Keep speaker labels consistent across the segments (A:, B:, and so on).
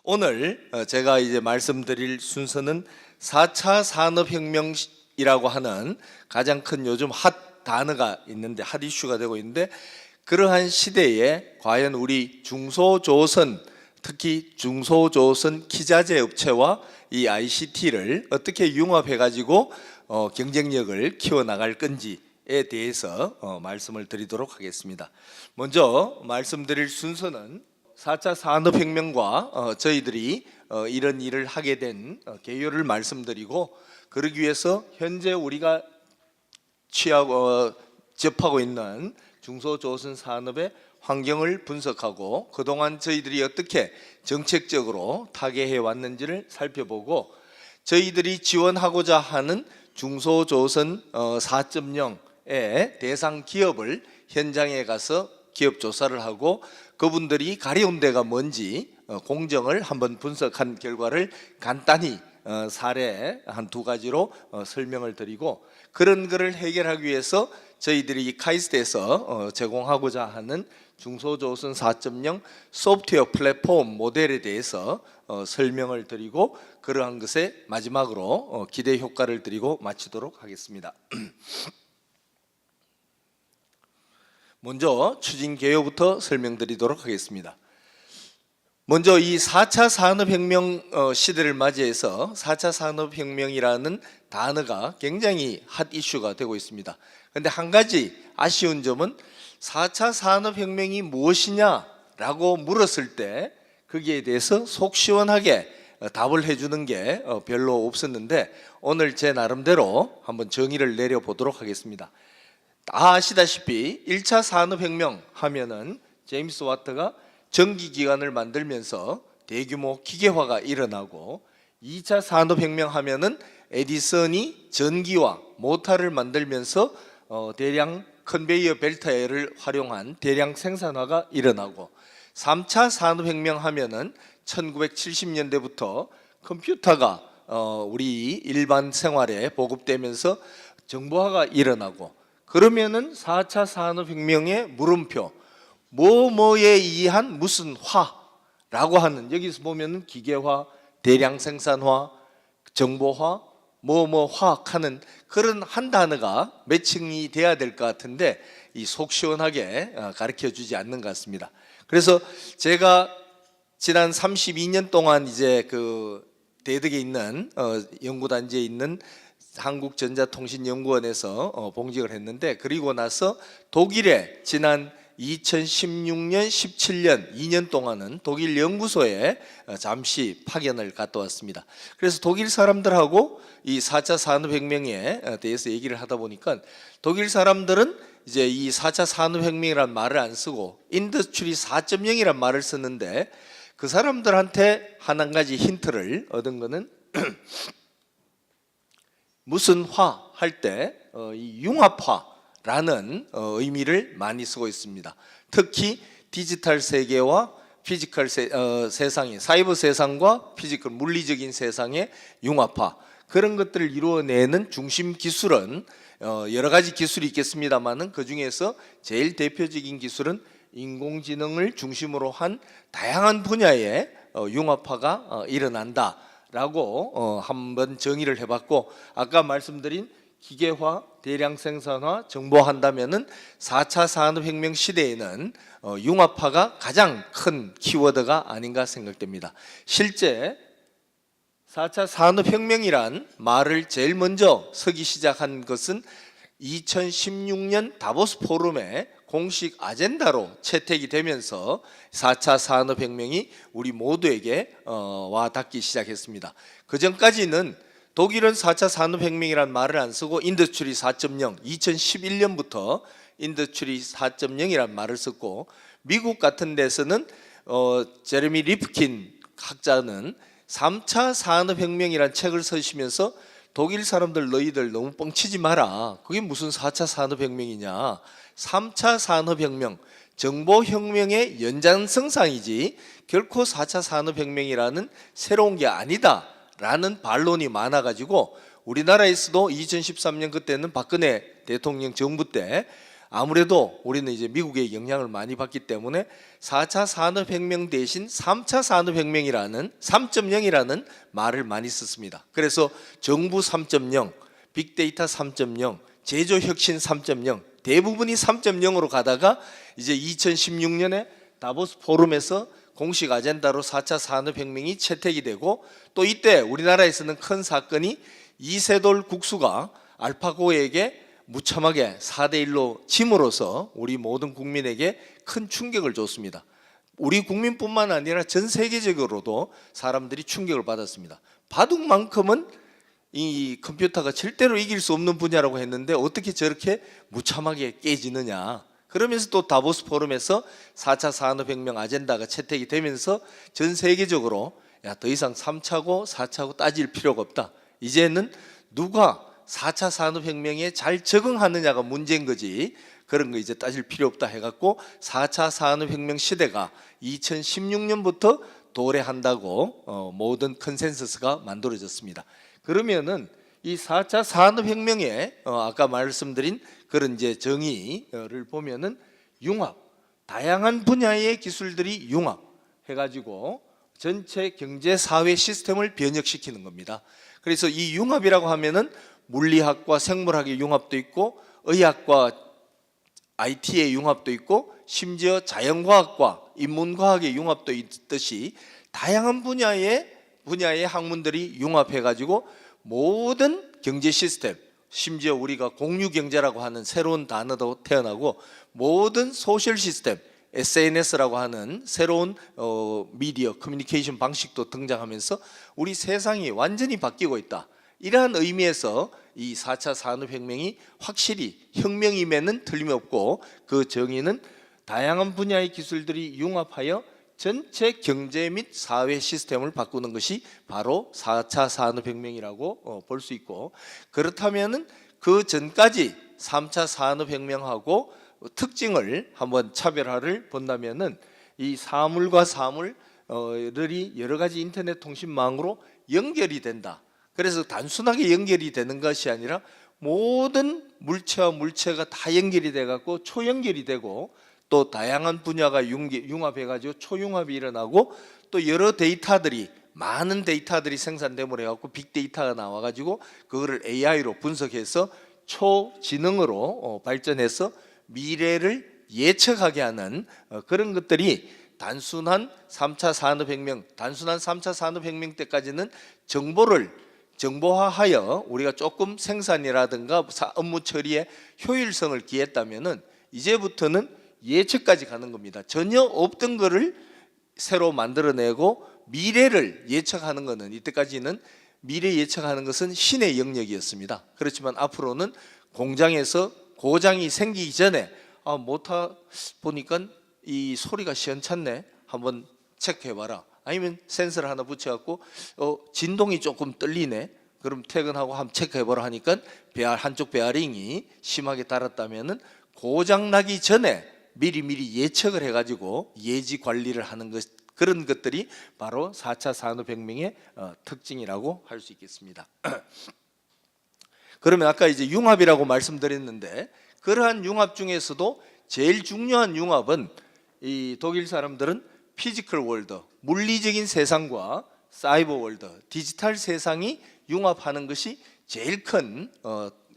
A: 오늘 제가 이제 말씀드릴 순서는 4차 산업혁명이라고 하는 가장 큰 요즘 핫 단어가 있는데, 핫 이슈가 되고 있는데, 그러한 시대에 과연 우리 중소조선, 특히 중소조선 기자재 업체와 이 ICT를 어떻게 융합해 가지고 경쟁력을 키워나갈 건지에 대해서 말씀을 드리도록 하겠습니다. 먼저 말씀드릴 순서는 4차 산업혁명과 저희들이 이런 일을 하게 된 개요를 말씀드리고, 그러기 위해서 현재 우리가 접하고 있는 중소조선 산업의 환경을 분석하고 그동안 저희들이 어떻게 정책적으로 타개해 왔는지를 살펴보고, 저희들이 지원하고자 하는 중소조선 4.0의 대상 기업을 현장에 가서 기업 조사를 하고 그분들이 가려운 데가 뭔지 공정을 한번 분석한 결과를 간단히 사례 한 두 가지로 설명을 드리고, 그런 것을 해결하기 위해서 저희들이 카이스트에서 제공하고자 하는 중소조선 4.0 소프트웨어 플랫폼 모델에 대해서 설명을 드리고, 그러한 것에 마지막으로 기대 효과를 드리고 마치도록 하겠습니다. 먼저 추진 개요부터 설명드리도록 하겠습니다. 먼저 이 4차 산업혁명 시대를 맞이해서 4차 산업혁명이라는 단어가 굉장히 핫 이슈가 되고 있습니다. 그런데 한 가지 아쉬운 점은 4차 산업혁명이 무엇이냐라고 물었을 때 거기에 대해서 속 시원하게 답을 해주는 게 별로 없었는데, 오늘 제 나름대로 한번 정의를 내려보도록 하겠습니다. 다 아시다시피 1차 산업혁명 하면은 제임스 와트가 전기기관을 만들면서 대규모 기계화가 일어나고, 2차 산업혁명 하면은 에디슨이 전기와 모터를 만들면서 대량 컨베이어 벨트를 활용한 대량 생산화가 일어나고, 3차 산업혁명 하면은 1970년대부터 컴퓨터가 우리 일반 생활에 보급되면서 정보화가 일어나고, 그러면은 4차 산업혁명의 물음표, 뭐뭐에 의한 무슨 화라고 하는, 여기서 보면은 기계화, 대량 생산화, 정보화, 뭐뭐 화학하는 그런 한 단어가 매칭이 돼야 될 것 같은데 이 속 시원하게 가르쳐 주지 않는 것 같습니다. 그래서 제가 지난 32년 동안 이제 그 대덕에 있는 연구단지에 있는 한국전자통신연구원에서 봉직을 했는데, 그리고 나서 독일에 지난 2016년, 17년 2년 동안은 독일 연구소에 잠시 파견을 갔다 왔습니다. 그래서 독일 사람들하고 이 4차 산업혁명에 대해서 얘기를 하다 보니까, 독일 사람들은 이제 이 4차 산업혁명이라는 말을 안 쓰고 인더스트리 4.0이라는 말을 쓰는데, 그 사람들한테 한 가지 힌트를 얻은 거는 무슨 화 할 때 이 융합화라는 의미를 많이 쓰고 있습니다. 특히 디지털 세계와 피지컬 세상의 사이버 세상과 피지컬 물리적인 세상의 융합화, 그런 것들을 이루어내는 중심 기술은 여러 가지 기술이 있겠습니다만은 그 중에서 제일 대표적인 기술은 인공지능을 중심으로 한 다양한 분야의 융합화가 일어난다 라고 한번 정의를 해봤고, 아까 말씀드린 기계화, 대량 생산화, 정보한다면은 4차 산업혁명 시대에는 융합화가 가장 큰 키워드가 아닌가 생각됩니다. 실제 4차 산업혁명이란 말을 제일 먼저 쓰기 시작한 것은 2016년 다보스 포럼에 공식 아젠다로 채택이 되면서 4차 산업혁명이 우리 모두에게 와 닿기 시작했습니다. 그 전까지는 독일은 4차 산업혁명이라는 말을 안 쓰고 인더스트리 4.0, 2011년부터 인더스트리 4.0이라는 말을 썼고, 미국 같은 데서는 제레미 리프킨 학자는 3차 산업혁명이라는 책을 쓰시면서 독일 사람들 너희들 너무 뻥치지 마라, 그게 무슨 4차 산업혁명이냐, 3차 산업혁명, 정보혁명의 연장선상이지 결코 4차 산업혁명이라는 새로운 게 아니다 라는 반론이 많아가지고, 우리나라에서도 2013년 그때는 박근혜 대통령 정부 때 아무래도 우리는 이제 미국의 영향을 많이 받기 때문에 4차 산업혁명 대신 3차 산업혁명이라는 3.0이라는 말을 많이 썼습니다. 그래서 정부 3.0, 빅데이터 3.0, 제조혁신 3.0 대부분이 3.0으로 가다가 이제 2016년에 다보스 포럼에서 공식 아젠다로 4차 산업혁명이 채택이 되고, 또 이때 우리나라에서는 큰 사건이 이세돌 국수가 알파고에게 무참하게 4대1로 짐으로써 우리 모든 국민에게 큰 충격을 줬습니다. 우리 국민뿐만 아니라 전 세계적으로도 사람들이 충격을 받았습니다. 바둑만큼은 이 컴퓨터가 절대로 이길 수 없는 분야라고 했는데 어떻게 저렇게 무참하게 깨지느냐. 그러면서 또 다보스 포럼에서 4차 산업혁명 아젠다가 채택이 되면서 전 세계적으로 야, 더 이상 3차고 4차고 따질 필요가 없다. 이제는 누가 4차 산업혁명에 잘 적응하느냐가 문제인 거지 그런 거 이제 따질 필요 없다 해갖고 4차 산업혁명 시대가 2016년부터 도래한다고 모든 컨센서스가 만들어졌습니다. 그러면은 이 4차 산업혁명에 아까 말씀드린 그런 이제 정의를 보면은 융합, 다양한 분야의 기술들이 융합해가지고 전체 경제 사회 시스템을 변혁시키는 겁니다. 그래서 이 융합이라고 하면은 물리학과 생물학의 융합도 있고 의학과 IT의 융합도 있고 심지어 자연과학과 인문과학의 융합도 있듯이 다양한 분야의 학문들이 융합해가지고 모든 경제 시스템, 심지어 우리가 공유경제라고 하는 새로운 단어도 태어나고 모든 소셜 시스템, SNS라고 하는 새로운 미디어 커뮤니케이션 방식도 등장하면서 우리 세상이 완전히 바뀌고 있다. 이러한 의미에서 이 4차 산업혁명이 확실히 혁명임에는 틀림없고 그 정의는 다양한 분야의 기술들이 융합하여 전체 경제 및 사회 시스템을 바꾸는 것이 바로 4차 산업혁명이라고 볼 수 있고, 그렇다면은 그 전까지 3차 산업혁명하고 특징을 한번 차별화를 본다면은 이 사물과 사물들이 여러 가지 인터넷 통신망으로 연결이 된다. 그래서 단순하게 연결이 되는 것이 아니라 모든 물체와 물체가 다 연결이 돼 갖고 초연결이 되고 또 다양한 분야가 융합해 가지고 초융합이 일어나고 또 여러 데이터들이 많은 데이터들이 생산됨으로 해 갖고 빅데이터가 나와 가지고 그거를 AI로 분석해서 초지능으로 발전해서 미래를 예측하게 하는 그런 것들이 단순한 3차 산업혁명 때까지는 정보화하여 우리가 조금 생산이라든가 업무 처리에 효율성을 기했다면은 이제부터는 예측까지 가는 겁니다. 전혀 없던 거를 새로 만들어내고 미래를 예측하는 것은 이때까지는 미래 예측하는 것은 신의 영역이었습니다. 그렇지만 앞으로는 공장에서 고장이 생기기 전에 모터 보니까 이 소리가 시원찮네 한번 체크해봐라. 아니면 센서를 하나 붙여갖고 진동이 조금 떨리네. 그럼 퇴근하고 한번 체크해보라 하니까 한쪽 베어링이 심하게 닳았다면은 고장 나기 전에 미리 예측을 해가지고 예지 관리를 하는 그런 것들이 바로 4차 산업혁명의 특징이라고 할 수 있겠습니다. 그러면 아까 이제 융합이라고 말씀드렸는데 그러한 융합 중에서도 제일 중요한 융합은 이 독일 사람들은 피지컬 월드, 물리적인 세상과 사이버 월드, 디지털 세상이 융합하는 것이 제일 큰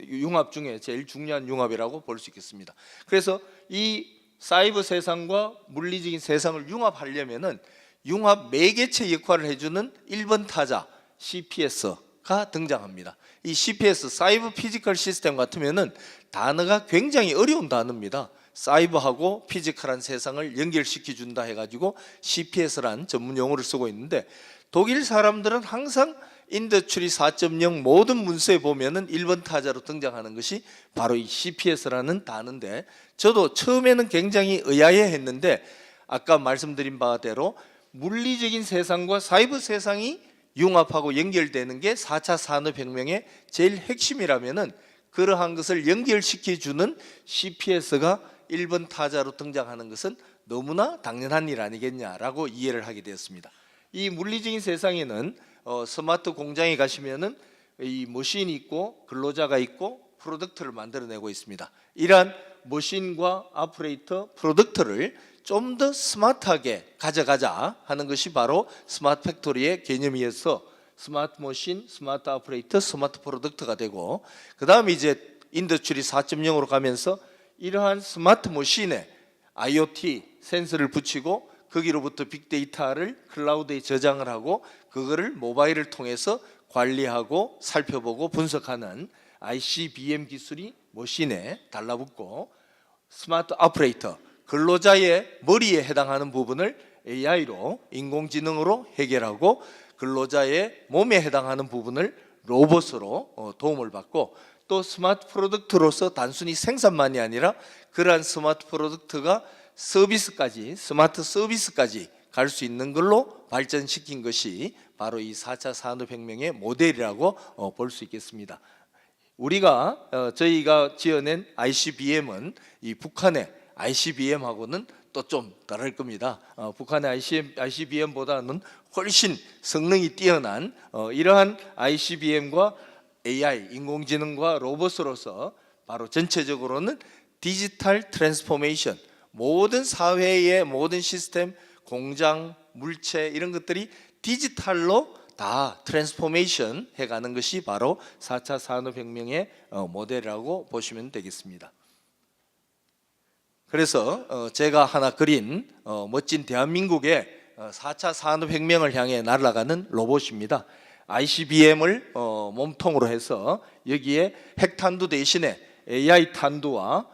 A: 융합 중에 제일 중요한 융합이라고 볼 수 있겠습니다. 그래서 이 사이버 세상과 물리적인 세상을 융합하려면은 융합 매개체 역할을 해주는 1번 타자 CPS가 등장합니다. 이 CPS, 사이버 피지컬 시스템 같으면은 단어가 굉장히 어려운 단어입니다. 사이버하고 피지컬한 세상을 연결시켜 준다 해가지고 CPS란 전문 용어를 쓰고 있는데 독일 사람들은 항상 인더스트리 4.0 모든 문서에 보면은 1번 타자로 등장하는 것이 바로 이 CPS라는 단어인데 저도 처음에는 굉장히 의아해했는데 아까 말씀드린 바대로 물리적인 세상과 사이버 세상이 융합하고 연결되는 게 4차 산업혁명의 제일 핵심이라면은 그러한 것을 연결시켜주는 CPS가 1번 타자로 등장하는 것은 너무나 당연한 일 아니겠냐라고 이해를 하게 되었습니다. 이 물리적인 세상에는 스마트 공장에 가시면은 이 머신이 있고 근로자가 있고 프로덕트를 만들어내고 있습니다. 이러한 머신과 오퍼레이터 프로덕트를 좀 더 스마트하게 가져가자 하는 것이 바로 스마트 팩토리의 개념이어서 스마트 머신, 스마트 오퍼레이터, 스마트 프로덕트가 되고, 그 다음에 이제 인더스트리 4.0으로 가면서 이러한 스마트 머신에 IoT 센서를 붙이고 거기로부터 빅데이터를 클라우드에 저장을 하고 그거를 모바일을 통해서 관리하고 살펴보고 분석하는 ICBM 기술이 머신에 달라붙고, 스마트 오퍼레이터 근로자의 머리에 해당하는 부분을 AI로 인공지능으로 해결하고 근로자의 몸에 해당하는 부분을 로봇으로 도움을 받고, 또 스마트 프로덕트로서 단순히 생산만이 아니라 그러한 스마트 프로덕트가 서비스까지, 스마트 서비스까지 갈 수 있는 걸로 발전시킨 것이 바로 이 4차 산업혁명의 모델이라고 볼 수 있겠습니다. 저희가 지어낸 ICBM은 이 북한의 ICBM하고는 또 좀 다를 겁니다. 북한의 ICBM보다는 훨씬 성능이 뛰어난 이러한 ICBM과 AI, 인공지능과 로봇으로서 바로 전체적으로는 디지털 트랜스포메이션, 모든 사회의 모든 시스템, 공장, 물체 이런 것들이 디지털로 다 트랜스포메이션 해가는 것이 바로 4차 산업혁명의 모델이라고 보시면 되겠습니다. 그래서 제가 하나 그린 멋진 대한민국의 4차 산업혁명을 향해 날아가는 로봇입니다. ICBM을 몸통으로 해서 여기에 핵탄두 대신에 AI 탄두와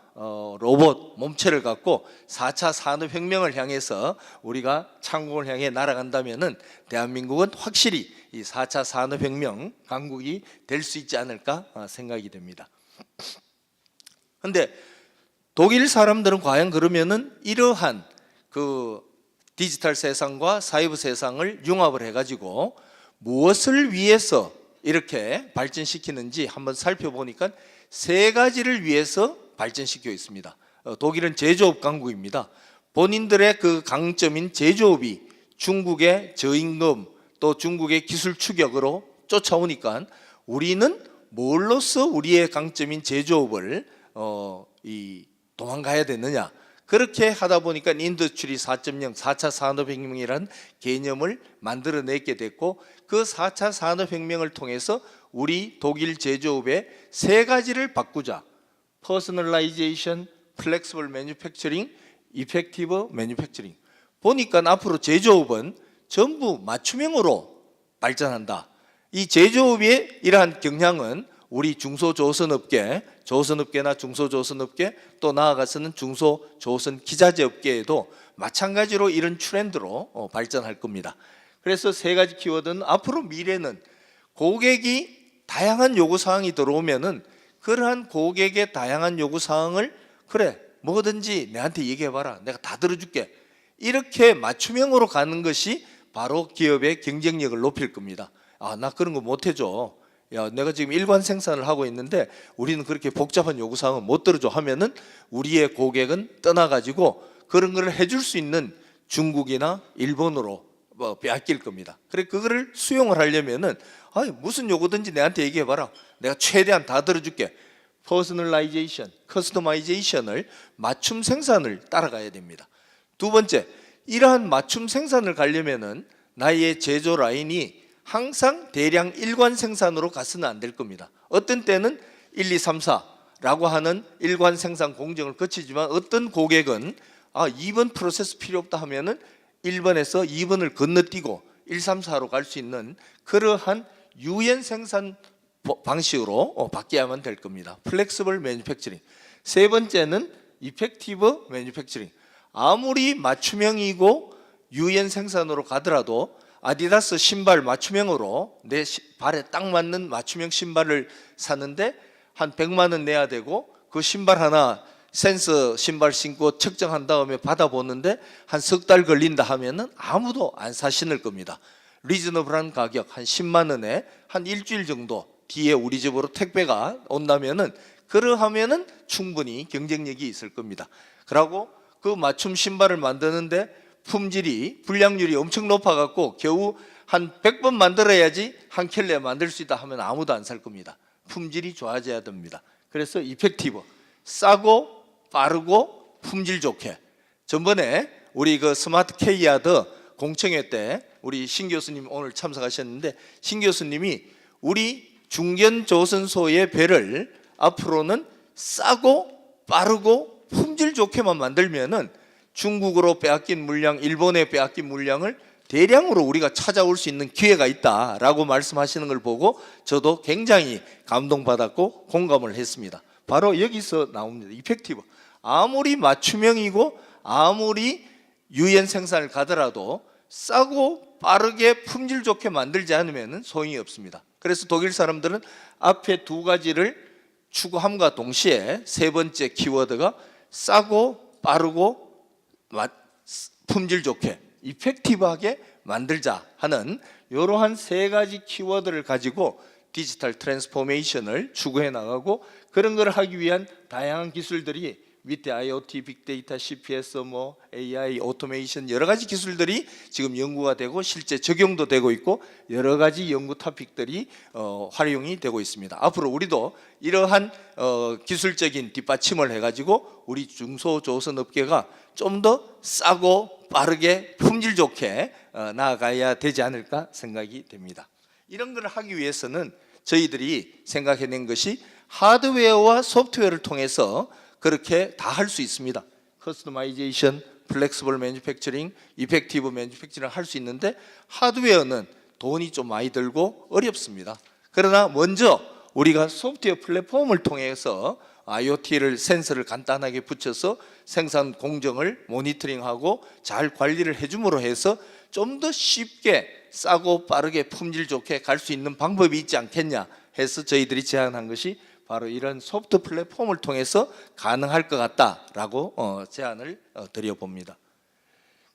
A: 로봇 몸체를 갖고 4차 산업혁명을 향해서 우리가 창국을 향해 날아간다면은 대한민국은 확실히 이 4차 산업혁명 강국이 될 수 있지 않을까 생각이 됩니다. 그런데 독일 사람들은 과연 그러면은 이러한 그 디지털 세상과 사이버 세상을 융합을 해가지고 무엇을 위해서 이렇게 발전시키는지 한번 살펴보니까 세 가지를 위해서 발전시켜 있습니다. 독일은 제조업 강국입니다. 본인들의 그 강점인 제조업이 중국의 저임금 또 중국의 기술 추격으로 쫓아오니까 우리는 뭘로써 우리의 강점인 제조업을 도망가야 되느냐. 그렇게 하다 보니까 인더스트리 4.0, 4차 산업혁명이라는 개념을 만들어내게 됐고, 그 4차 산업혁명을 통해서 우리 독일 제조업의 세 가지를 바꾸자. 퍼스널라이제이션, 플렉시블 매뉴팩처링, 이펙티브 매뉴팩처링. 보니까 앞으로 제조업은 전부 맞춤형으로 발전한다. 이 제조업의 이러한 경향은 우리 중소조선업계, 조선업계나 중소조선업계, 또 나아가서는 중소조선 기자재 업계에도 마찬가지로 이런 트렌드로 발전할 겁니다. 그래서 세 가지 키워드는 앞으로 미래는 고객이 다양한 요구사항이 들어오면은 그러한 고객의 다양한 요구사항을 그래 뭐든지 내한테 얘기해봐라, 내가 다 들어줄게, 이렇게 맞춤형으로 가는 것이 바로 기업의 경쟁력을 높일 겁니다. 나 그런 거 못해줘, 야 내가 지금 일관 생산을 하고 있는데 우리는 그렇게 복잡한 요구사항은 못 들어줘 하면은 우리의 고객은 떠나가지고 그런 걸 해줄 수 있는 중국이나 일본으로 빼앗길 겁니다. 그래 그거를 수용을 하려면은 무슨 요구든지 내한테 얘기해봐라, 내가 최대한 다 들어줄게. 퍼스널라이제이션, 커스터마이제이션을 맞춤 생산을 따라가야 됩니다. 두 번째, 이러한 맞춤 생산을 가려면은 나의 제조 라인이 항상 대량 일관 생산으로 가서는 안 될 겁니다. 어떤 때는 1, 2, 3, 4라고 하는 일관 생산 공정을 거치지만 어떤 고객은 2번 프로세스 필요 없다 하면은 1번에서 2번을 건너뛰고 1, 3, 4로 갈 수 있는 그러한 유연 생산 방식으로 바뀌어야만 될 겁니다. 플렉시블 매뉴팩처링. 세 번째는 이펙티브 매뉴팩처링. 아무리 맞춤형이고 유연 생산으로 가더라도 아디다스 신발 맞춤형으로 내 발에 딱 맞는 맞춤형 신발을 샀는데 한 100만 원 내야 되고 그 신발 하나 센서 신발 신고 측정한 다음에 받아보는데 한 석 달 걸린다 하면은 아무도 안 사 신을 겁니다. 리즈너블한 가격 한 10만 원에 한 일주일 정도 뒤에 우리 집으로 택배가 온다면은 그러하면은 충분히 경쟁력이 있을 겁니다. 그리고 그 맞춤 신발을 만드는데 품질이 불량률이 엄청 높아갖고 겨우 한 100번 만들어야지 한 켤레 만들 수 있다 하면 아무도 안 살 겁니다. 품질이 좋아져야 됩니다. 그래서 이펙티브, 싸고 빠르고 품질 좋게. 전번에 우리 그 스마트 K야드 공청회 때 우리 신 교수님 오늘 참석하셨는데, 신 교수님이 우리 중견조선소의 배를 앞으로는 싸고 빠르고 품질 좋게만 만들면은 중국으로 빼앗긴 물량, 일본에 빼앗긴 물량을 대량으로 우리가 찾아올 수 있는 기회가 있다라고 말씀하시는 걸 보고 저도 굉장히 감동받았고 공감을 했습니다. 바로 여기서 나옵니다. 이펙티브. 아무리 맞춤형이고 아무리 유연 생산을 가더라도 싸고 빠르게 품질 좋게 만들지 않으면 소용이 없습니다. 그래서 독일 사람들은 앞에 두 가지를 추구함과 동시에 세 번째 키워드가 싸고 빠르고 품질 좋게, 이펙티브하게 만들자 하는 이러한 세 가지 키워드를 가지고 디지털 트랜스포메이션을 추구해 나가고, 그런 걸 하기 위한 다양한 기술들이 밑에 IoT, 빅데이터, CPS, AI, 오토메이션 여러 가지 기술들이 지금 연구가 되고 실제 적용도 되고 있고 여러 가지 연구 토픽들이 활용이 되고 있습니다. 앞으로 우리도 이러한 기술적인 뒷받침을 해가지고 우리 중소조선업계가 좀 더 싸고 빠르게 품질 좋게 나아가야 되지 않을까 생각이 됩니다. 이런 걸 하기 위해서는 저희들이 생각해낸 것이 하드웨어와 소프트웨어를 통해서 그렇게 다 할 수 있습니다. 커스터마이제이션, 플렉시블 매뉴팩처링, 이펙티브 매뉴팩처링을 할 수 있는데 하드웨어는 돈이 좀 많이 들고 어렵습니다. 그러나 먼저 우리가 소프트웨어 플랫폼을 통해서 IoT를 센서를 간단하게 붙여서 생산 공정을 모니터링하고 잘 관리를 해줌으로 해서 좀 더 쉽게 싸고 빠르게 품질 좋게 갈 수 있는 방법이 있지 않겠냐 해서 저희들이 제안한 것이 바로 이런 소프트 플랫폼을 통해서 가능할 것 같다라고 제안을 드려봅니다.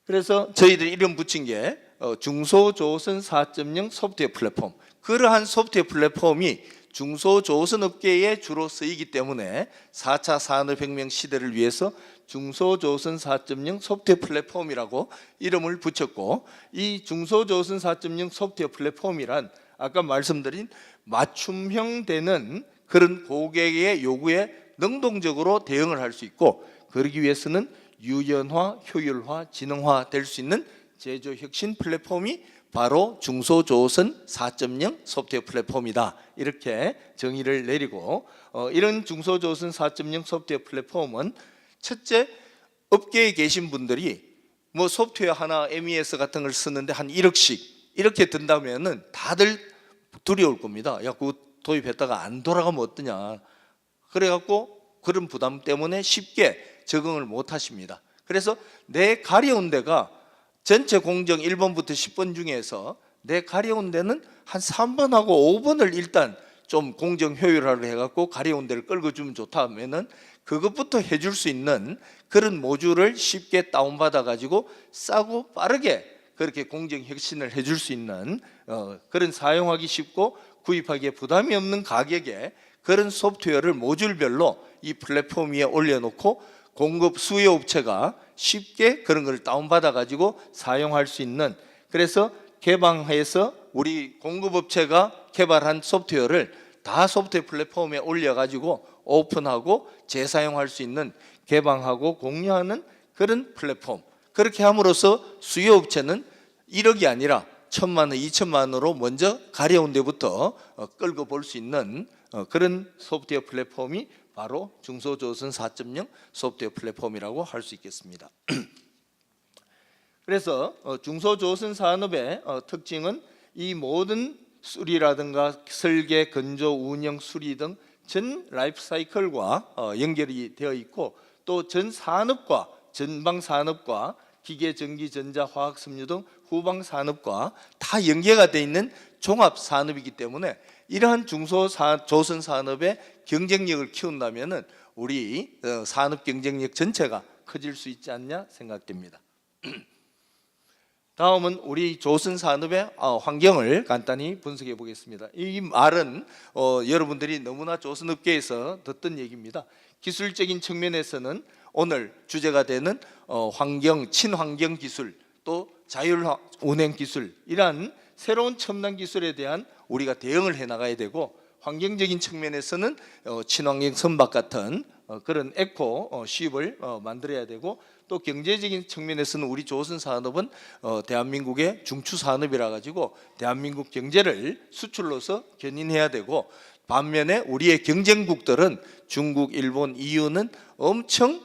A: 그래서 저희들이 이름 붙인 게 중소조선 4.0 소프트웨어 플랫폼. 그러한 소프트웨어 플랫폼이 중소조선업계에 주로 쓰이기 때문에 4차 산업혁명 시대를 위해서 중소조선 4.0 소프트웨어 플랫폼이라고 이름을 붙였고, 이 중소조선 4.0 소프트웨어 플랫폼이란 아까 말씀드린 맞춤형 되는 그런 고객의 요구에 능동적으로 대응을 할 수 있고, 그러기 위해서는 유연화, 효율화, 지능화 될 수 있는 제조 혁신 플랫폼이 바로 중소조선 4.0 소프트웨어 플랫폼이다. 이렇게 정의를 내리고, 이런 중소조선 4.0 소프트웨어 플랫폼은 첫째, 업계에 계신 분들이 소프트웨어 하나 MES 같은 걸 쓰는데 한 1억씩 이렇게 든다면은 다들 두려울 겁니다. 야, 그거 도입했다가 안 돌아가면 어떠냐. 그래갖고 그런 부담 때문에 쉽게 적응을 못 하십니다. 그래서 내 가려운 데가 전체 공정 1번부터 10번 중에서 내 가려운 데는 한 3번하고 5번을 일단 좀 공정 효율화를 해갖고 가려운 데를 끌어주면 좋다 하면은 그것부터 해줄 수 있는 그런 모듈을 쉽게 다운받아 가지고 싸고 빠르게 그렇게 공정 혁신을 해줄 수 있는 그런 사용하기 쉽고 구입하기에 부담이 없는 가격에 그런 소프트웨어를 모듈별로 이 플랫폼 위에 올려놓고 공급 수요 업체가 쉽게 그런 걸 다운받아 가지고 사용할 수 있는, 그래서 개방해서 우리 공급업체가 개발한 소프트웨어를 다 소프트웨어 플랫폼에 올려 가지고 오픈하고 재사용할 수 있는, 개방하고 공유하는 그런 플랫폼. 그렇게 함으로써 수요 업체는 1억이 아니라 1,000만 원, 2천만 원으로 먼저 가려운 데부터 끌고 볼 수 있는 그런 소프트웨어 플랫폼이 바로 중소조선 4.0 소프트웨어 플랫폼이라고 할 수 있겠습니다. 그래서 중소조선 산업의 특징은 이 모든 수리라든가 설계, 건조, 운영, 수리 등 전 라이프 사이클과 연결이 되어 있고, 또 전 산업과 전방 산업과 기계, 전기, 전자, 화학, 섬유 등 후방 산업과 다 연계가 되어 있는 종합 산업이기 때문에 이러한 중소조선 산업의 경쟁력을 키운다면은 우리 산업 경쟁력 전체가 커질 수 있지 않냐 생각됩니다. 다음은 우리 조선 산업의 환경을 간단히 분석해 보겠습니다. 이 말은 여러분들이 너무나 조선업계에서 듣던 얘기입니다. 기술적인 측면에서는 오늘 주제가 되는 환경, 친환경 기술, 또 자율운행 기술, 이러한 새로운 첨단 기술에 대한 우리가 대응을 해 나가야 되고, 환경적인 측면에서는 친환경 선박 같은 그런 에코 쉽을 만들어야 되고, 또 경제적인 측면에서는 우리 조선 산업은 대한민국의 중추 산업이라 가지고 대한민국 경제를 수출로서 견인해야 되고, 반면에 우리의 경쟁국들은 중국, 일본, EU는 엄청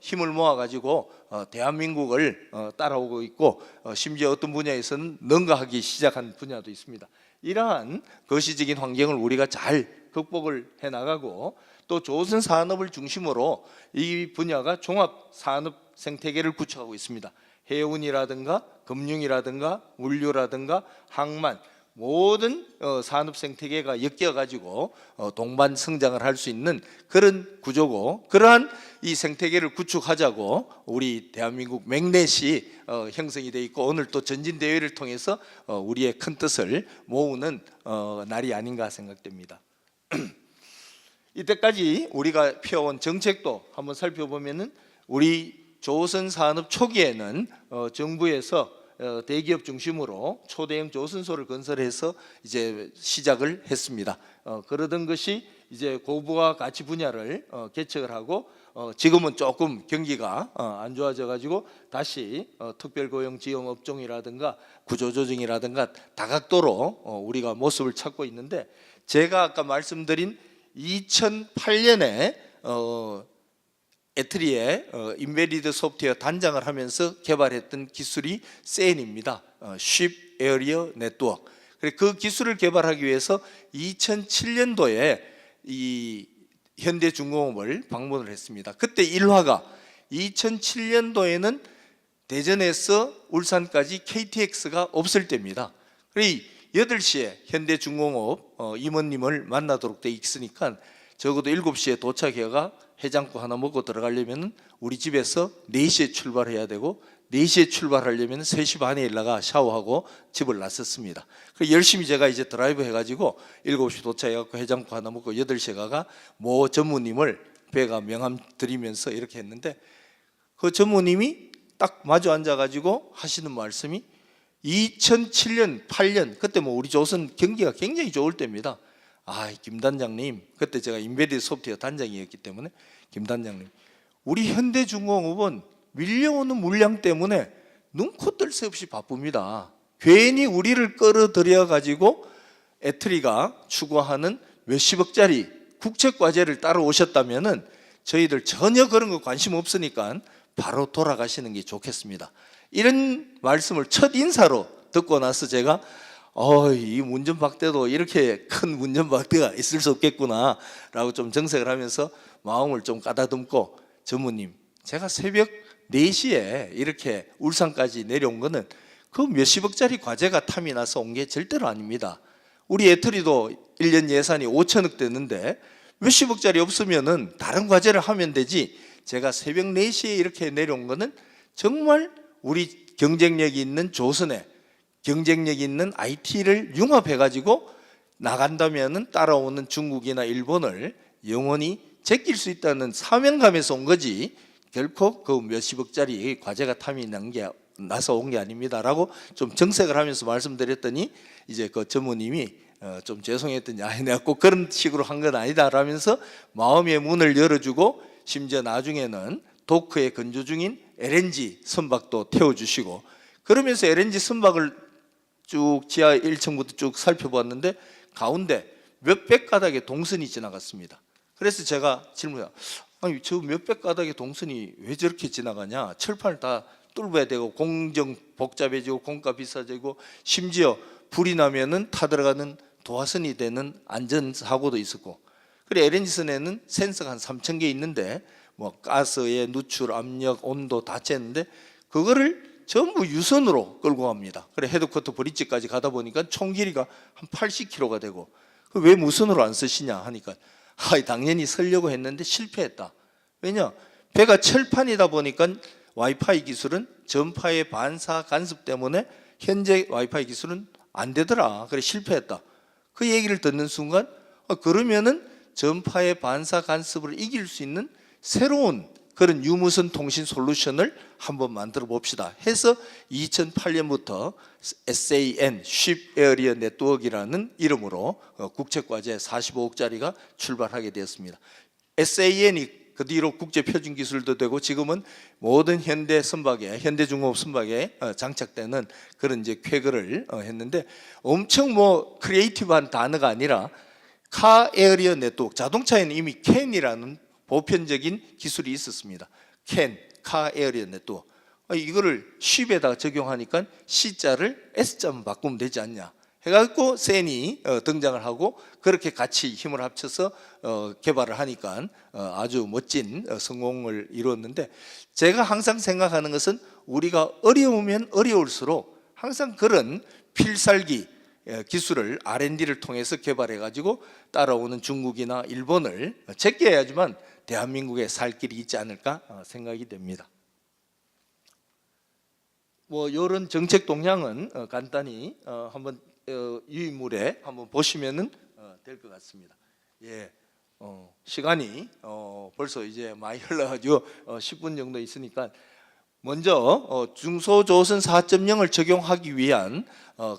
A: 힘을 모아 가지고 대한민국을 따라오고 있고, 심지어 어떤 분야에서는 능가하기 시작한 분야도 있습니다. 이러한 거시적인 환경을 우리가 잘 극복을 해 나가고, 또 조선 산업을 중심으로 이 분야가 종합 산업 생태계를 구축하고 있습니다. 해운이라든가 금융이라든가 물류라든가 항만, 모든 산업 생태계가 엮여 가지고 동반 성장을 할 수 있는 그런 구조고, 그러한 이 생태계를 구축하자고 우리 대한민국 맥넷이 형성이 돼 있고, 오늘 또 전진대회를 통해서 우리의 큰 뜻을 모으는 날이 아닌가 생각됩니다. 이때까지 우리가 펴온 정책도 한번 살펴보면은, 우리 조선 산업 초기에는 정부에서 대기업 중심으로 초대형 조선소를 건설해서 이제 시작을 했습니다. 그러던 것이 이제 고부가 가치 분야를 개척을 하고, 지금은 조금 경기가 안 좋아져 가지고 다시 특별고용 지원 업종이라든가 구조조정이라든가 다각도로 우리가 모습을 찾고 있는데, 제가 아까 말씀드린 2008년에 애트리에 인베리드 소프트웨어 단장을 하면서 개발했던 기술이 SAN입니다. Ship Area Network. 그 기술을 개발하기 위해서 2007년도에 이 현대중공업을 방문을 했습니다. 그때 일화가 2007년도에는 대전에서 울산까지 KTX가 없을 때입니다. 그래서 8시에 현대중공업 임원님을 만나도록 돼 있으니까 적어도 7시에 도착해가 해장국 하나 먹고 들어가려면 우리 집에서 4시에 출발해야 되고, 4시에 출발하려면 3시 반에 일어나가 샤워하고 집을 나섰습니다. 그래서 열심히 제가 이제 드라이브 해가지고 7시 도착해갖고 해장국 하나 먹고 8시에 가가 모 전무님을 배가 명함 드리면서 이렇게 했는데, 그 전무님이 딱 마주 앉아가지고 하시는 말씀이 2007년, 8년 그때 뭐 우리 조선 경기가 굉장히 좋을 때입니다. 김 단장님, 그때 제가 인베디드 소프트웨어 단장이었기 때문에, 김 단장님, 우리 현대중공업은 밀려오는 물량 때문에 눈코 뜰 새 없이 바쁩니다. 괜히 우리를 끌어들여 가지고 애트리가 추구하는 몇십억짜리 국책과제를 따라오셨다면은 저희들 전혀 그런 거 관심 없으니까 바로 돌아가시는 게 좋겠습니다. 이런 말씀을 첫 인사로 듣고 나서 제가 이 문전박대도 이렇게 큰 문전박대가 있을 수 없겠구나 라고 좀 정색을 하면서 마음을 좀 가다듬고, 전무님, 제가 새벽 4시에 이렇게 울산까지 내려온 거는 그 몇십억짜리 과제가 탐이 나서 온 게 절대로 아닙니다. 우리 애트리도 1년 예산이 5천억 되는데 몇십억짜리 없으면은 다른 과제를 하면 되지, 제가 새벽 4시에 이렇게 내려온 거는 정말 우리 경쟁력이 있는 조선에 경쟁력 있는 IT를 융합해가지고 나간다면은 따라오는 중국이나 일본을 영원히 제낄 수 있다는 사명감에서 온 거지, 결코 그 몇십억짜리 과제가 탐이 나서 온 게 아닙니다라고 좀 정색을 하면서 말씀드렸더니, 이제 그 전무님이 좀 죄송했더니 내가 꼭 그런 식으로 한 건 아니다라면서 마음의 문을 열어주고, 심지어 나중에는 도크에 건조 중인 LNG 선박도 태워주시고, 그러면서 LNG 선박을 쭉 지하 1층부터 쭉 살펴봤는데 가운데 몇백 가닥의 동선이 지나갔습니다. 그래서 제가 질문해요. 저 몇백 가닥의 동선이 왜 저렇게 지나가냐? 철판을 다 뚫어야 되고 공정 복잡해지고 공가 비싸지고, 심지어 불이 나면은 타들어가는 도화선이 되는 안전사고도 있었고, 그리고 LNG선에는 센서가 한 3,000개 있는데 뭐 가스의 누출, 압력, 온도 다 쟀는데 그거를 전부 유선으로 끌고 갑니다. 그래 헤드쿼터 브릿지까지 가다 보니까 총 길이가 한 80km가 되고, 왜 무선으로 안 쓰시냐 하니까 당연히 쓰려고 했는데 실패했다. 왜냐? 배가 철판이다 보니까 와이파이 기술은 전파의 반사 간섭 때문에 현재 와이파이 기술은 안 되더라. 그래 실패했다. 그 얘기를 듣는 순간 그러면은 전파의 반사 간섭을 이길 수 있는 새로운 그런 유무선 통신 솔루션을 한번 만들어 봅시다 해서 2008년부터 SAN Ship Area Network이라는 이름으로 국책과제 45억짜리가 출발하게 되었습니다. SAN이 그 뒤로 국제 표준 기술도 되고 지금은 모든 현대 선박에 현대중공업 선박에 장착되는 그런 이제 쾌거를 했는데 엄청 뭐 크리에이티브한 단어가 아니라 카 에어리어 네트워크, 자동차에는 이미 CAN이라는 보편적인 기술이 있었습니다. CAN, 카 에어리어 네트워크. 이거를 쉽에다가 적용하니까 C자를 S자만 바꾸면 되지 않냐 해가지고 SAN이 등장을 하고 그렇게 같이 힘을 합쳐서 개발을 하니까 아주 멋진 성공을 이루었는데, 제가 항상 생각하는 것은 우리가 어려우면 어려울수록 항상 그런 필살기 기술을 R&D를 통해서 개발해 가지고 따라오는 중국이나 일본을 제껴야지만 대한민국에 살 길이 있지 않을까 생각이 됩니다. 뭐 이런 정책 동향은 간단히 한번 유인물에 한번 보시면은 될 것 같습니다. 예, 시간이 벌써 이제 많이 흘러가지고 10분 정도 있으니까 먼저 중소조선 4.0을 적용하기 위한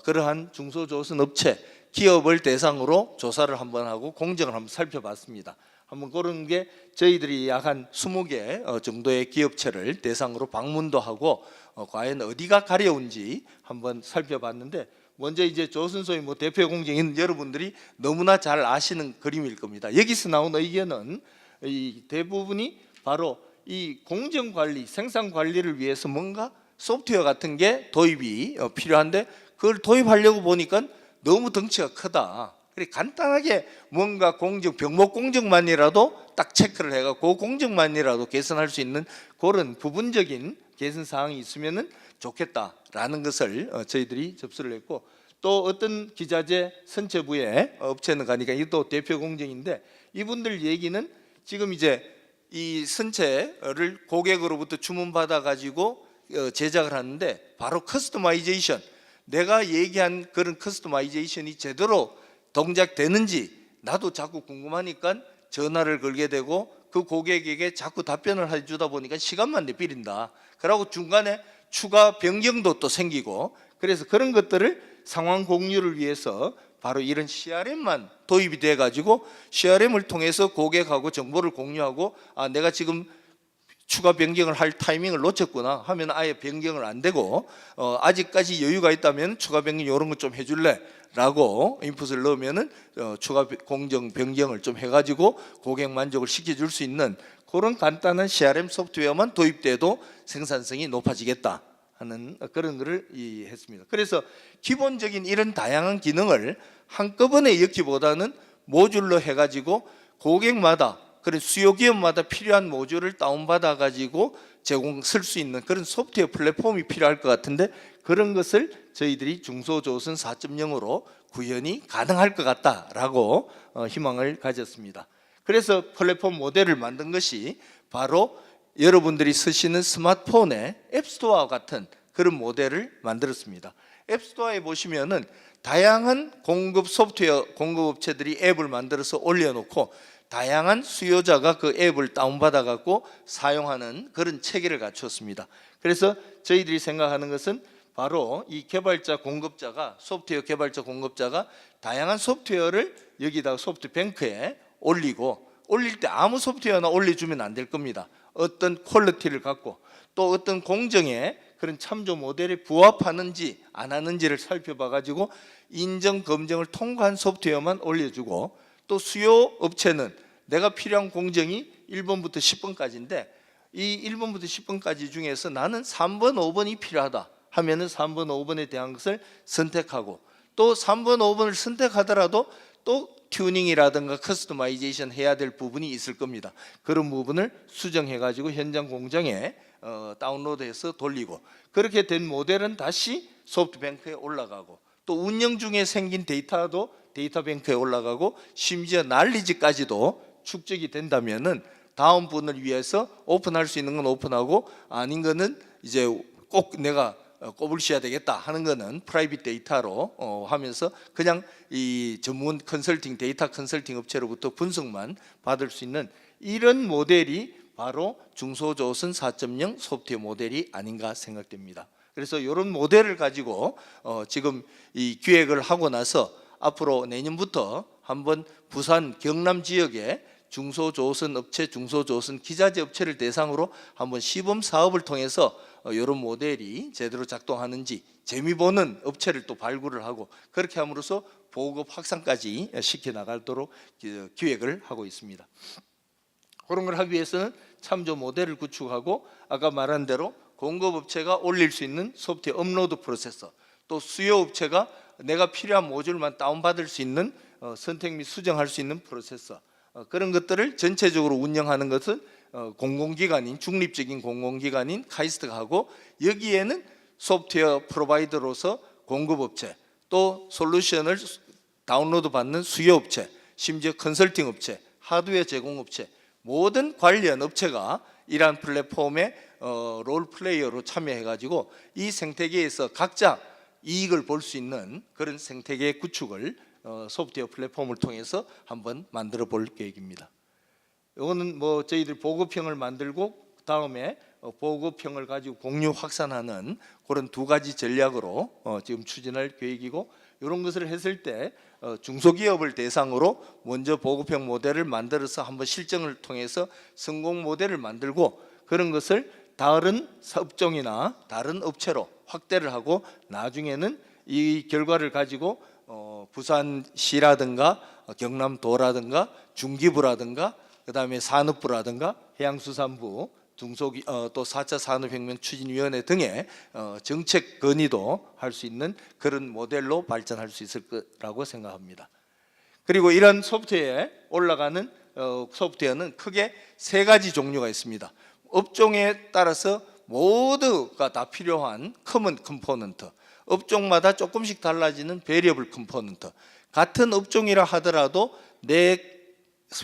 A: 그러한 중소조선 업체 기업을 대상으로 조사를 한번 하고 공정을 한번 살펴봤습니다. 한번 그런 게 저희들이 약 한 20개 정도의 기업체를 대상으로 방문도 하고 과연 어디가 가려운지 한번 살펴봤는데, 먼저 이제 조선소의 뭐 대표 공정인 여러분들이 너무나 잘 아시는 그림일 겁니다. 여기서 나온 의견은 이 대부분이 바로 이 공정 관리, 생산 관리를 위해서 뭔가 소프트웨어 같은 게 도입이 필요한데 그걸 도입하려고 보니까 너무 덩치가 크다. 그래 간단하게 뭔가 공정, 병목 공정만이라도 딱 체크를 해갖고 그 공정만이라도 개선할 수 있는 그런 부분적인 개선 사항이 있으면은 좋겠다라는 것을 저희들이 접수를 했고, 또 어떤 기자재 선체부의 업체는 가니까 이것도 대표 공정인데 이분들 얘기는 지금 이제 이 선체를 고객으로부터 주문받아 가지고 제작을 하는데 바로 커스터마이제이션, 내가 얘기한 그런 커스터마이제이션이 제대로 동작되는지 나도 자꾸 궁금하니까 전화를 걸게 되고 그 고객에게 자꾸 답변을 해주다 보니까 시간만 내비린다. 그러고 중간에 추가 변경도 또 생기고, 그래서 그런 것들을 상황 공유를 위해서 바로 이런 CRM만 도입이 돼 가지고 CRM을 통해서 고객하고 정보를 공유하고 내가 지금 추가 변경을 할 타이밍을 놓쳤구나 하면 아예 변경을 안 되고 아직까지 여유가 있다면 추가 변경 이런 거 좀 해줄래? 라고 인풋을 넣으면은 추가 공정 변경을 좀 해가지고 고객 만족을 시켜줄 수 있는 그런 간단한 CRM 소프트웨어만 도입돼도 생산성이 높아지겠다 하는 그런 거를 했습니다. 그래서 기본적인 이런 다양한 기능을 한꺼번에 엮기보다는 모듈로 해가지고 고객마다 그런 수요 기업마다 필요한 모듈을 다운받아 가지고 쓸 수 있는 그런 소프트웨어 플랫폼이 필요할 것 같은데, 그런 것을 저희들이 중소조선 4.0으로 구현이 가능할 것 같다라고 희망을 가졌습니다. 그래서 플랫폼 모델을 만든 것이 바로 여러분들이 쓰시는 스마트폰의 앱스토어와 같은 그런 모델을 만들었습니다. 앱스토어에 보시면은 다양한 공급 소프트웨어 공급업체들이 앱을 만들어서 올려놓고 다양한 수요자가 그 앱을 다운받아 갖고 사용하는 그런 체계를 갖췄습니다. 그래서 저희들이 생각하는 것은 바로 이 개발자 공급자가, 소프트웨어 개발자 공급자가 다양한 소프트웨어를 여기다가 소프트뱅크에 올릴 때 아무 소프트웨어나 올려주면 안 될 겁니다. 어떤 퀄리티를 갖고 또 어떤 공정의 그런 참조 모델에 부합하는지 안 하는지를 살펴봐 가지고 인정 검증을 통과한 소프트웨어만 올려주고, 또 수요 업체는 내가 필요한 공정이 1번부터 10번까지인데 이 1번부터 10번까지 중에서 나는 3번, 5번이 필요하다 하면은 3번, 5번에 대한 것을 선택하고, 또 3번, 5번을 선택하더라도 또 튜닝이라든가 커스터마이제이션 해야 될 부분이 있을 겁니다. 그런 부분을 수정해 가지고 현장 공장에 다운로드해서 돌리고, 그렇게 된 모델은 다시 소프트뱅크에 올라가고, 또 운영 중에 생긴 데이터도 데이터뱅크에 올라가고, 심지어 난리지까지도 축적이 된다면은 다음 분을 위해서 오픈할 수 있는 건 오픈하고 아닌 거는 이제 꼭 내가 꼽을 씌워야 되겠다 하는 거는 프라이빗 데이터로 하면서 그냥 이 전문 컨설팅 데이터 컨설팅 업체로부터 분석만 받을 수 있는 이런 모델이 바로 중소조선 4.0 소프트웨어 모델이 아닌가 생각됩니다. 그래서 이런 모델을 가지고 지금 이 기획을 하고 나서 앞으로 내년부터 한번 부산 경남 지역에 중소조선 업체, 중소조선 기자재 업체를 대상으로 한번 시범 사업을 통해서 이런 모델이 제대로 작동하는지 재미 보는 업체를 또 발굴을 하고 그렇게 함으로써 보급 확산까지 시켜 나가도록 기획을 하고 있습니다. 그런 걸 하기 위해서는 참조 모델을 구축하고 아까 말한 대로 공급업체가 올릴 수 있는 소프트웨어 업로드 프로세서, 또 수요업체가 내가 필요한 모듈만 다운받을 수 있는 선택 및 수정할 수 있는 프로세서, 그런 것들을 전체적으로 운영하는 것은 공공기관인, 중립적인 공공기관인 카이스트가 하고, 여기에는 소프트웨어 프로바이더로서 공급업체, 또 솔루션을 다운로드 받는 수요업체, 심지어 컨설팅 업체, 하드웨어 제공업체, 모든 관련 업체가 이러한 플랫폼에 롤 플레이어로 참여해가지고 이 생태계에서 각자 이익을 볼 수 있는 그런 생태계 구축을 소프트웨어 플랫폼을 통해서 한번 만들어 볼 계획입니다. 이거는 뭐 저희들 보급형을 만들고 다음에 보급형을 가지고 공유 확산하는 그런 두 가지 전략으로 지금 추진할 계획이고, 이런 것을 했을 때 중소기업을 대상으로 먼저 보급형 모델을 만들어서 한번 실증을 통해서 성공 모델을 만들고, 그런 것을 다른 업종이나 다른 업체로 확대를 하고, 나중에는 이 결과를 가지고 부산시라든가 경남도라든가 중기부라든가 그다음에 산업부라든가 해양수산부, 중소기 또 4차 산업혁명 추진위원회 등의 정책 건의도 할 수 있는 그런 모델로 발전할 수 있을 거라고 생각합니다. 그리고 이런 소프트웨어에 올라가는 소프트웨어는 크게 세 가지 종류가 있습니다. 업종에 따라서 모두가 다 필요한 커먼 컴포넌트, 업종마다 조금씩 달라지는 베리어블 컴포넌트, 같은 업종이라 하더라도 내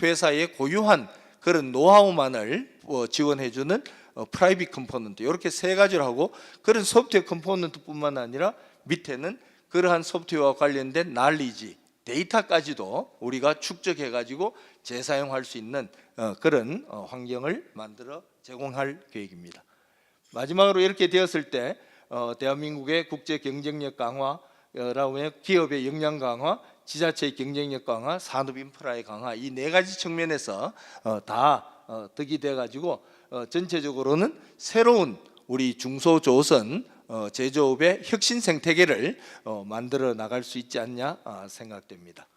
A: 회사의 고유한 그런 노하우만을 지원해주는 프라이빗 컴포넌트, 이렇게 세 가지로 하고, 그런 소프트웨어 컴포넌트뿐만 아니라 밑에는 그러한 소프트웨어와 관련된 날리지, 데이터까지도 우리가 축적해가지고 재사용할 수 있는 그런 환경을 만들어 제공할 계획입니다. 마지막으로 이렇게 되었을 때 대한민국의 국제 경쟁력 강화, 그다음에 기업의 역량 강화, 지자체의 경쟁력 강화, 산업 인프라의 강화, 이 네 가지 측면에서 다 덕이 돼 가지고 전체적으로는 새로운 우리 중소조선 제조업의 혁신 생태계를 만들어 나갈 수 있지 않냐 생각됩니다.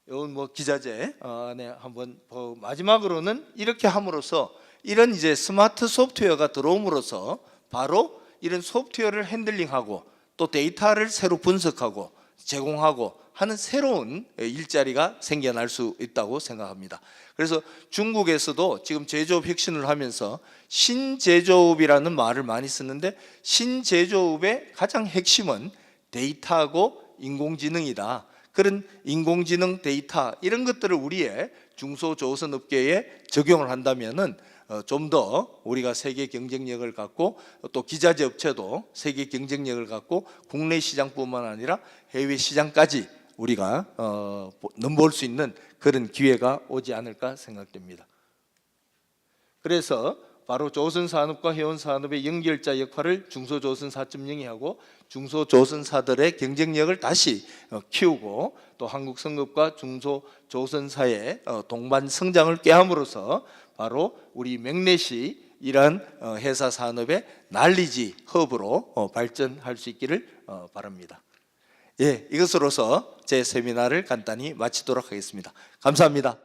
A: 이건 뭐 기자재 안에 한번 마지막으로는 이렇게 함으로써 이런 이제 스마트 소프트웨어가 들어옴으로써 바로 이런 소프트웨어를 핸들링하고 또 데이터를 새로 분석하고 제공하고 하는 새로운 일자리가 생겨날 수 있다고 생각합니다. 그래서 중국에서도 지금 제조업 혁신을 하면서 신제조업이라는 말을 많이 쓰는데, 신제조업의 가장 핵심은 데이터하고 인공지능이다. 그런 인공지능, 데이터 이런 것들을 우리의 중소조선 업계에 적용을 한다면은 좀 더 우리가 세계 경쟁력을 갖고, 또 기자재 업체도 세계 경쟁력을 갖고 국내 시장뿐만 아니라 해외 시장까지 우리가 넘볼 수 있는 그런 기회가 오지 않을까 생각됩니다. 그래서 바로 조선산업과 해운산업의 연결자 역할을 중소조선 4.0이 하고, 중소조선사들의 경쟁력을 다시 키우고, 또 한국성업과 중소조선사의 동반 성장을 꾀함으로써 바로 우리 맥넷이 이러한 회사 산업의 날리지 허브로 발전할 수 있기를 바랍니다. 예, 이것으로서 제 세미나를 간단히 마치도록 하겠습니다. 감사합니다.